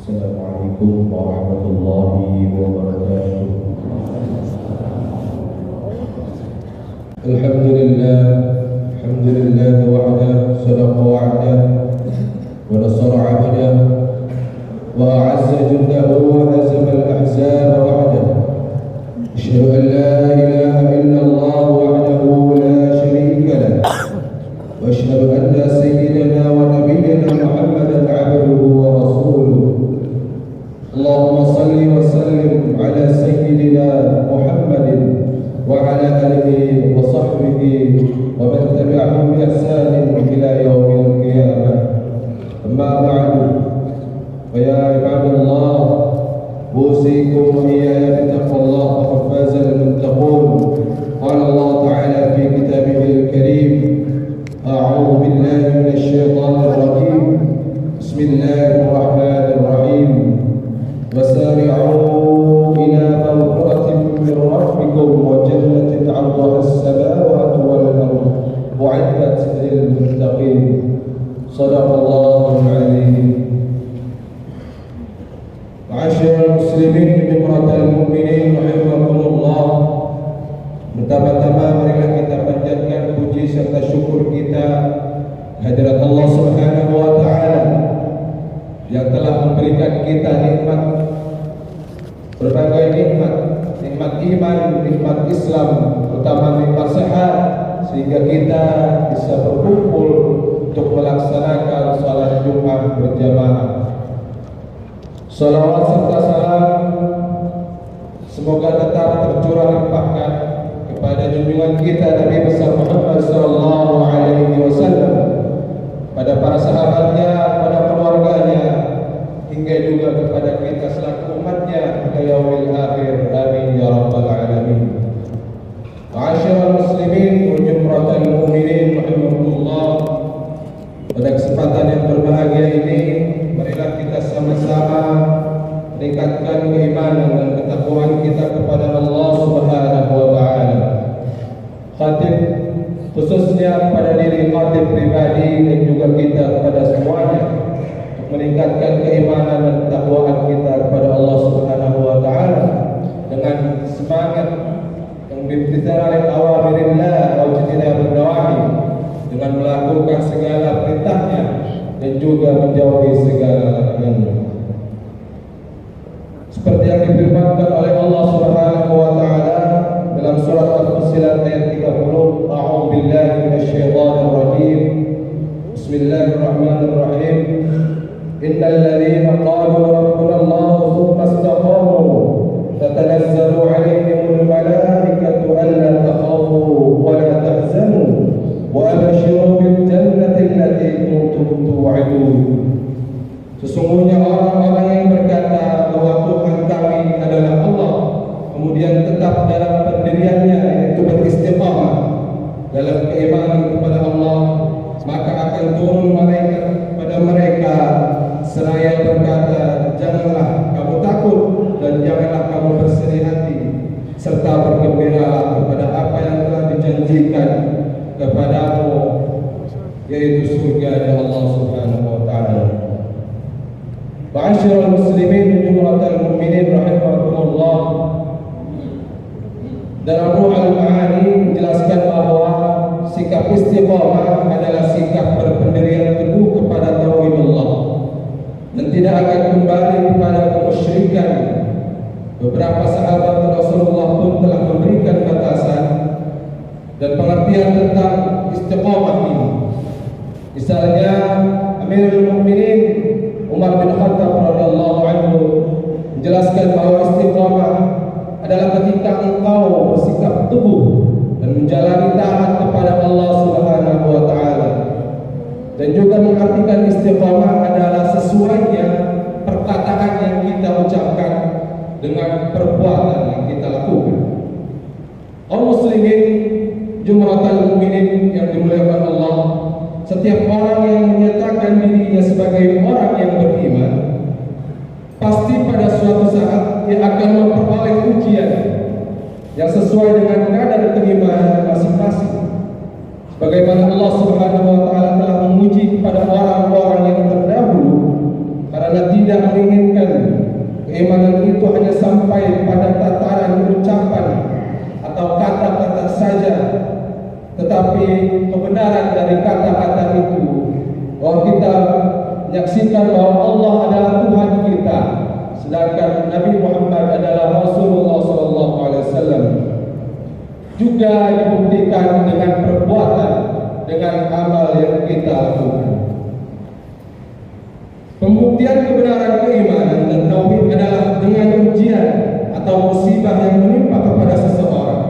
Assalamualaikum warahmatullahi wabarakatuh. Alhamdulillah wahda, sadaqa wa'dah, wa nasara 'abdah, wa a'azza jundahu wa hazama al-ahzaba wahdah. Asyhadu an la ilaha illallah wahdahu la syarika lah, wa asyhadu anna sayyidana wa nabiyyana Muhammadan 'abduhu wa rasuluh. Allahumma salli wa sallim ala sayyidina Muhammadin wa ala alihi wa sahbihi wa man tabi'ahum bi ihsanin ila yaumil qiyamah. Amma ba'du, fa ya ibadallah, usikum wa iyaya bi taqwallah faqad faza al-muttaqun. Qala Allah ta'ala fi kitabihil karim, a'udzu billahi minasy syaithanir rajim. Bismillahirrahmanirrahim. وسارعوا إلى مغفرة من ربكم وجنة عرضها السماوات والأرض أعدت للمتقين. صدق الله العظيم. معاشر المسلمين jumratal mu'minin rahimakumullah. Pertama-tama marilah kita panjatkan puji serta syukur kita kehadirat Allah Subhanahu wa taala yang telah memberikan kita nikmat, berbagai nikmat, nikmat iman, nikmat Islam, terutama nikmat sehat, sehingga kita bisa berkumpul untuk melaksanakan salat Jumat berjamaah. Salawat serta salam semoga tetap tercurah limpahkan kepada junjungan kita Nabi besar Muhammad sallallahu alaihi wasallam, pada para sahabatnya, pada keluarganya, hingga juga kepada kita selaku umatnya hingga yaumil akhir. Amin ya rabbal alamin. Ma'asyiral muslimin wa jumratal mu'minin rahimakumullah. Pada kesempatan yang berbahagia ini, marilah kita sama-sama meningkatkan keimanan dan ketakwaan kita kepada Allah Subhanahu wa taala. Khatib, khususnya pada diri khatib pribadi dan juga kita kepada semuanya, untuk meningkatkan keimanan dan ketakwaan kita kepada Allah Subhanahu wa taala dengan semangat yang bimtithal awamirillah wa ijtinabun nawahi, dengan melakukan segala perintahnya dan juga menjauhi segala larangannya. Seperti yang difirmankan oleh Allah Subhanahu wa taala dalam surat Al-Fussilat ayat 30, a'udzu billahi minasyaitonir rajim. Bismillahirrahmanirrahim. Innal ladzina qalu rabbuna Allah tsumma istaqamu tatanazzalu 'alaihimul malaikatu alla takhafu wa la tahzanu wa abshiru bil jannati allati kuntum tu'adun. Sesungguhnya orang-orang yang berkata bahwa Tuhan kami adalah Allah, kemudian tetap dalam pendiriannya, yaitu beristiqamah dalam keimanan kepada Allah, maka akan turun malaikat kepada mereka seraya berkata, janganlah kamu takut dan janganlah kamu bersedih hati, serta bergembiralah kepada apa yang telah dijanjikan kepadamu, yaitu surga dari Allah Subhanahu wa taala. Ma'asyiral muslimin jumratal mu'minin rahimakumullah. Dalam Ruh Al-Ma'ani menjelaskan bahwa sikap istiqamah adalah sikap berpendirian teguh kepada tauhid Allah dan tidak akan kembali kepada kemusyrikan. Beberapa sahabat Rasulullah pun telah memberikan batasan dan pengertian tentang istiqamah ini. Misalnya Amirul Mukminin Umar bin Khattab radhiyallahu anhu menjelaskan bahwa istiqamah adalah ketika engkau bersikap teguh dan menjalani taat kepada Allah Subhanahu wa taala, dan juga mengartikan istiqamah adalah sesuainya perkataan yang kita ucapkan dengan perbuatan yang kita lakukan. Kaum muslimin jumratal mu'minin yang dimuliakan Allah, setiap orang yang menyatakan dirinya sebagai orang yang beriman, pasti pada suatu saat ia akan memperoleh ujian yang sesuai dengan kadar keimanan masing-masing. Sebagaimana Allah Subhanahu wa taala telah menguji kepada orang-orang yang terdahulu, karena tidak menginginkan keimanan itu hanya sampai pada tataran ucapan atau kata-kata saja, tetapi kebenaran dari kata-kata itu bahwa kita menyaksikan bahwa Allah adalah Tuhan kita, sedangkan Nabi Muhammad adalah Rasulullah SAW, juga dibuktikan dengan perbuatan, dengan amal yang kita lakukan. Pembuktian kebenaran keimanan dan tauhid adalah dengan ujian atau musibah yang menimpa kepada seseorang.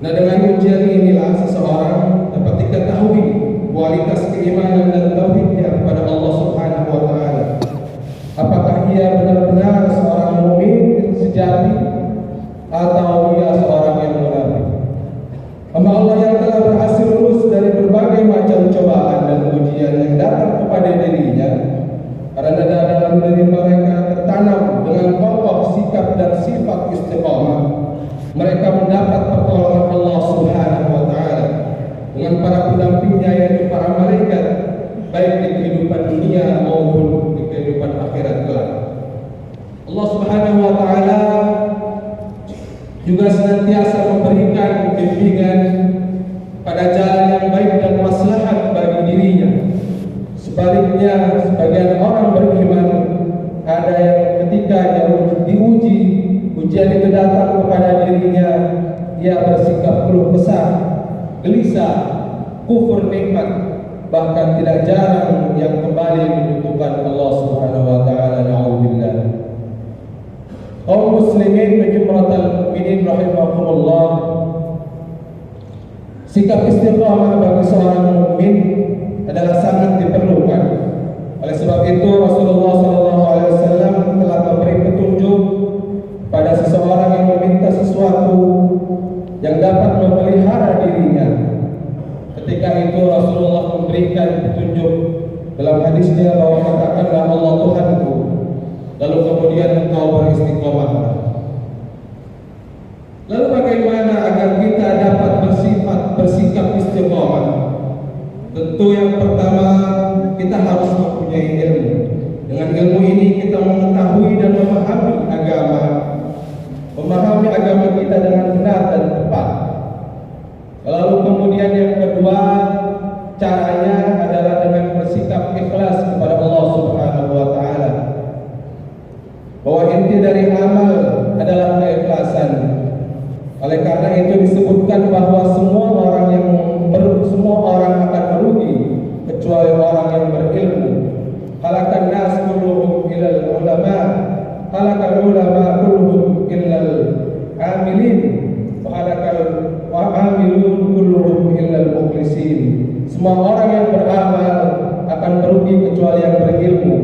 Nah, dengan ujian inilah seseorang dapat diketahui kualitas keimanan dan tauhidnya kepada Allah Subhanahu wa taala. Apakah ia benar-benar seorang mukmin sejati atau ia seorang yang munafik? Hamba Allah yang telah berhasil lulus dari berbagai macam cobaan dan ujian yang datang kepada dirinya, karena dalam diri mereka tertanam dengan kokoh sikap dan sifat istiqamah, mereka mendapat pertolongan Allah Subhanahu wa taala dengan para pendampingnya, yaitu para malaikat, baik di kehidupan dunia maupun di kehidupan akhirat kelak. Allah Subhanahu wa taala juga senantiasa memberikan bimbingan pada jalan yang baik dan maslahat bagi dirinya. Sebaliknya, sebagian orang beriman ada yang ketika diuji, ujian itu datang kepada dirinya, ia bersikap keluh kesah, gelisah, kufur nikmat, bahkan tidak jarang yang kembali menyekutukan Allah Subhanahu wa taala. Na'udzubillah. Kaum muslimin majmuratul mukminin rahimahumullah, sikap istiqamah bagi seorang mukmin adalah sangat diperlukan. Oleh sebab itu Rasulullah SAW telah memberi petunjuk pada seseorang yang meminta sesuatu yang dapat memelihara dirinya. Ketika itu Rasulullah memberikan petunjuk dalam hadisnya bahwa katakanlah Allah Tuhanku, lalu kemudian engkau beristiqomah. Lalu bagaimana agar kita dapat bersikap istiqomah? Tentu yang pertama, kita harus mempunyai ilmu. Dengan ilmu ini kita mengetahui dan memahami agama kita dengan benar dan tepat. Lalu kemudian yang kedua, caranya adalah dengan bersikap ikhlas kepada Allah Subhanahu wa taala. Bahwa inti dari amal adalah keikhlasan. Oleh karena itu disebutkan bahwa semua orang akan merugi kecuali orang yang berilmu. Khalaqan nas kulluhum ilal ulama, khalaqal ulama kulluhum illal amilin, wa khalaqal amilun kulluhum illal mukhlisin. Semua orang yang beramal akan merugi kecuali yang berilmu.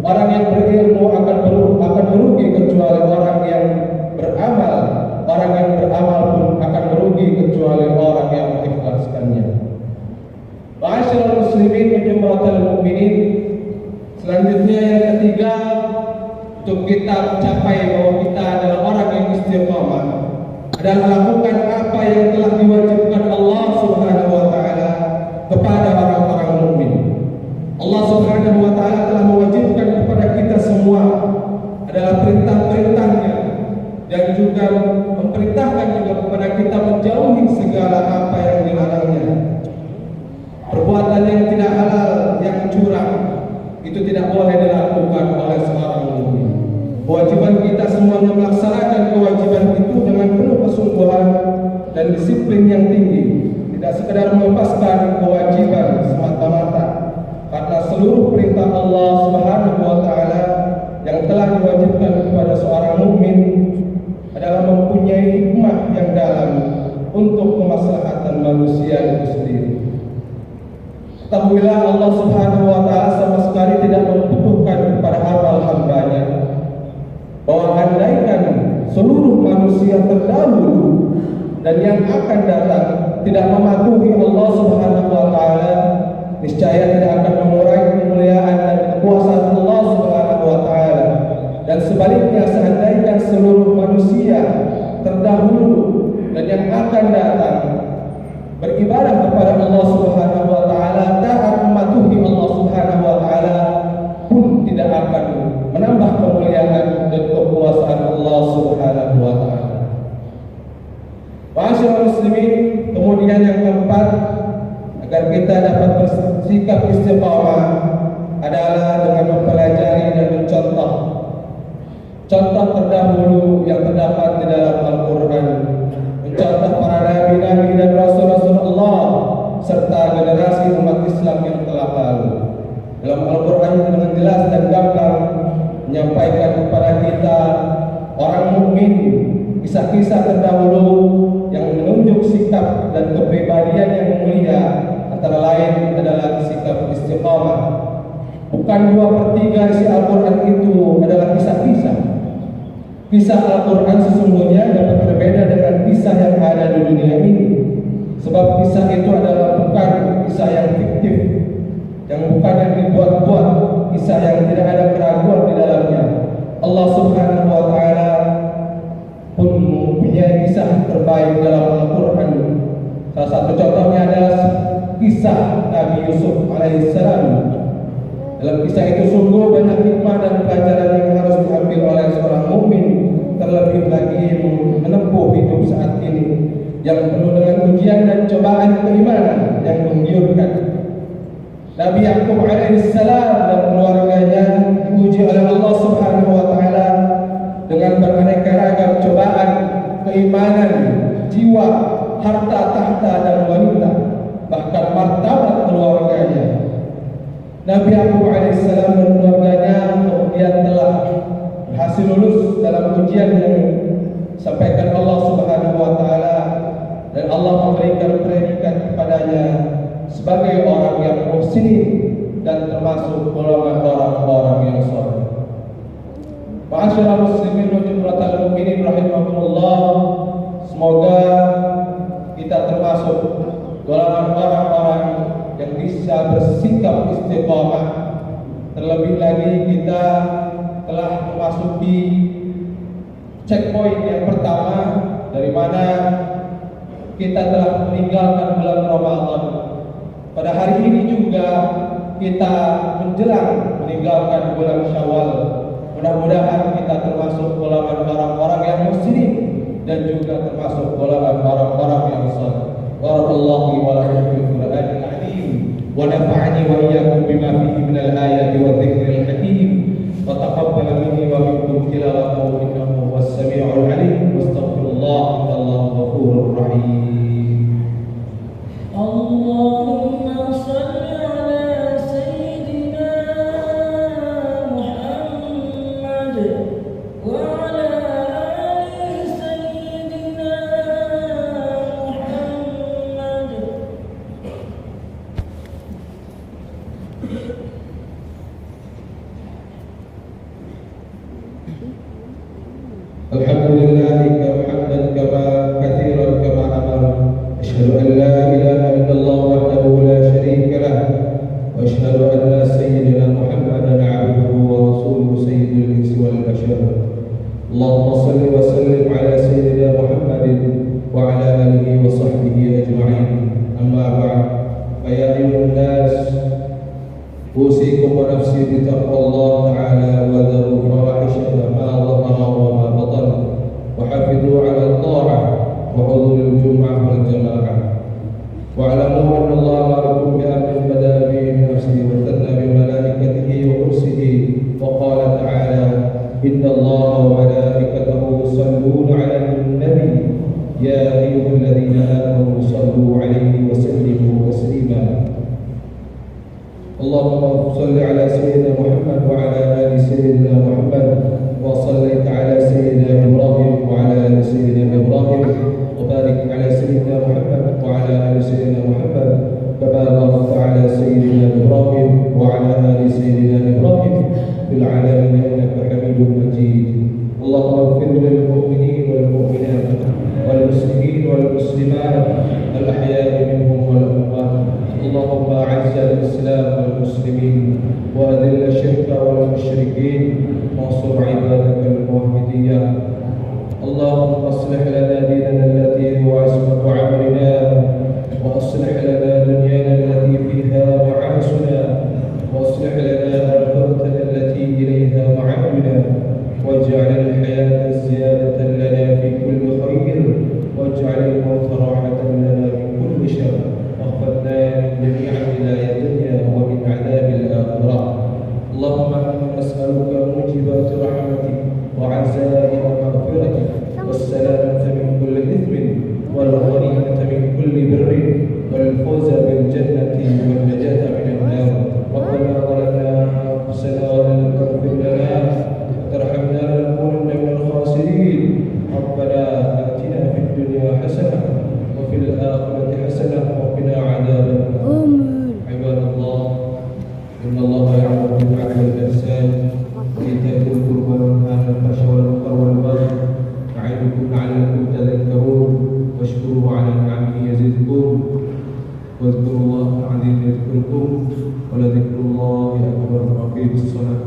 Orang yang berilmu akan merugi kecuali orang yang beramal. Orang yang beramal pun akan merugi kecuali orang yang mengikhlaskannya. Ma'asyiral muslimin wa jumratul mukminin, selanjutnya yang ketiga, untuk kita mencapai bahwa kita adalah orang yang istiqamah adalah lakukan apa yang telah diwajibkan Allah Subhanahu wa taala kepada orang-orang mukmin. Allah Subhanahu wa taala telah mewajibkan kepada kita semua adalah perintah-perintahnya, dan juga memerintahkan juga kepada kita menjauhi segala apa yang dilarangnya. Perbuatan yang tidak halal, yang curang, itu tidak boleh dilakukan oleh seorang mukmin. Kewajiban kita semuanya melaksanakan kewajiban itu dengan penuh kesungguhan dan disiplin yang tinggi, tidak sekedar melepaskan kewajiban semata-mata, karena seluruh perintah Allah Subhanahu wa taala yang telah diwajibkan kepada seorang mukmin adalah mempunyai hikmah yang dalam untuk kemaslahatan manusia itu sendiri. Ketahuilah Allah Subhanahu wa taala sama sekali tidak membutuhkan kepada amal hambanya, bahwa andaikan seluruh manusia terdahulu dan yang akan datang tidak mematuhi Allah Subhanahu wa taala, niscaya tidak akan mengurangi kemuliaan dan kekuasaan Allah Subhanahu wa taala. Dan sebaliknya, seandainya seluruh manusia terdahulu dan yang akan datang beribadah kepada Allah Subhanahu wa taala, taat mematuhi Allah Subhanahu wa taala, pun tidak akan istiqamah adalah dengan mempelajari dan mencontoh contoh terdahulu yang terdapat di dalam Al-Quran, mencontoh para nabi-nabi dan rasul-rasul Allah serta generasi umat Islam yang telah lalu. Dalam Al-Quran dengan jelas dan gamblang menyampaikan kepada kita orang mukmin kisah-kisah terdahulu yang menunjuk sikap dan kepribadian yang mulia, antara lain adalah sikap istiqamah. Bukan 2/3 isi Al-Quran itu adalah kisah-kisah. Kisah Al-Quran sesungguhnya dapat berbeda dengan kisah yang ada di dunia ini. Sebab kisah itu adalah bukan kisah yang fiktif, yang bukan yang dibuat-buat, kisah yang tidak ada keraguan di dalamnya. Allah Subhanahu wa Ta'ala pun mempunyai kisah terbaik dalam Al-Quran. Salah satu contohnya adalah kisah Nabi Yusuf alaihissalam. Dalam kisah itu sungguh banyak hikmah dan pelajaran yang harus diambil oleh seorang mukmin, terlebih lagi menempuh hidup saat ini yang penuh dengan ujian dan cobaan keimanan yang menggiurkan. Nabi Yakub alaihissalam dan keluarganya diuji oleh Allah Subhanahu wa Ta'ala dengan beraneka ragam cobaan keimanan, jiwa, harta, tahta dan wanita, bahkan martabat keluarganya. Nabi Yakub alaihissalam dan keluarganya kemudian telah berhasil lulus dalam ujian yang disampaikan Allah Subhanahu wa Ta'ala, dan Allah memberikan predikat kepadanya sebagai orang yang muhsinin dan termasuk golongan orang-orang yang saleh. Ma'asyiral muslimin wa jumlatal mukminin rahimakumullah, semoga kita termasuk golongan orang-orang yang bisa bersikap istiqamah. Terlebih lagi kita telah memasuki checkpoint yang pertama, dari mana kita telah meninggalkan bulan Ramadan. Pada hari ini juga kita menjelang meninggalkan bulan Syawal. Mudah-mudahan kita termasuk golongan orang-orang yang muslim dan juga termasuk golongan orang-orang yang saleh. Barakallahu wa lakum fil Qur'anil azim wa nafa'ani wa iyyakum bima fihi minal ayati wa dzikril hakim wa taqabbal minni wa minkum tilawatahu innahu huwas samiul alim. Wastaghfirullah, innallaha ghafurur rahim. Allahumma shalli ala sayyidina Muhammad wa ala ali sayyidina Muhammad. Alhamdulillah hamdan kama katsiran kama amara. Asyhadu an la ilaha illallah wahdahu la syarika lah wa asyhadu anna sayyidina Muhammadan 'abduhu wa rasuluhu sayyidul insi wal bashar. Allahumma shalli wa sallim ala sayyidina Muhammadin wa ala alihi wa sahbihi ajma'in. Amma ba'd. Ya ayyuhan nas, usikum wa nafsi bi taqwallah ta'ala wa dharu fawahisha ma dhahara wa ma batan wa hafidhu 'ala at-ta'ah wa huduril jum'ah wal jama'ah. Wa'lamu anna Allah ma'akum bi amrin bada'a bihi min nafsihi wa thanna bi malaikatihi wa kursihi wa qala ta'ala inna Allah wa malaikatahu yusalluna 'alan nabi ya ayyuhalladhina amanu sallu 'alaihi wa sallimu taslima. Allahumma salli ala sayyidina Muhammad wa ala ali sayyidina Muhammad wa sallaita ala sayyidina Ibrahim wa ala ali sayyidina Ibrahim wa barik ala sayyidina Muhammad wa ala ali sayyidina Muhammad kama barakta ala sayyidina Ibrahim wa ala ali sayyidina Ibrahim fil alamin innaka Hamidum Majid. Allahumma ighfir lil mu'minin wal mu'minat wal muslimin wal muslimat al ahya'i minhum wal amwat. Allahumma a'izz al-islam wal muslimin wa adhill ash-shirka wal musyrikin wansur 'ibadaka al-muwahhidin. Allahumma aslih lana dinana allati huwa 'ismatu 'amrina wa aslih lana dunyana allati fiha ma'ashuna wa aslih lana akhiratana allati ilayha ma'aduna waj'al al-hayata ziyadatan lana fi kulli khair waj'al al-mauta rahatan lana min kulli shar. واغفر لنا من جميع بلايا الدنيا ومن وإيتاء ذي القربى والنهى عن الفحشاء والمنكر والبغي يعظكم لعلكم تذكرون واشكروه على نعمه يزدكم واذكروا الله العظيم يذكركم ولذكر الله أكبر. أقيموا الصلاة.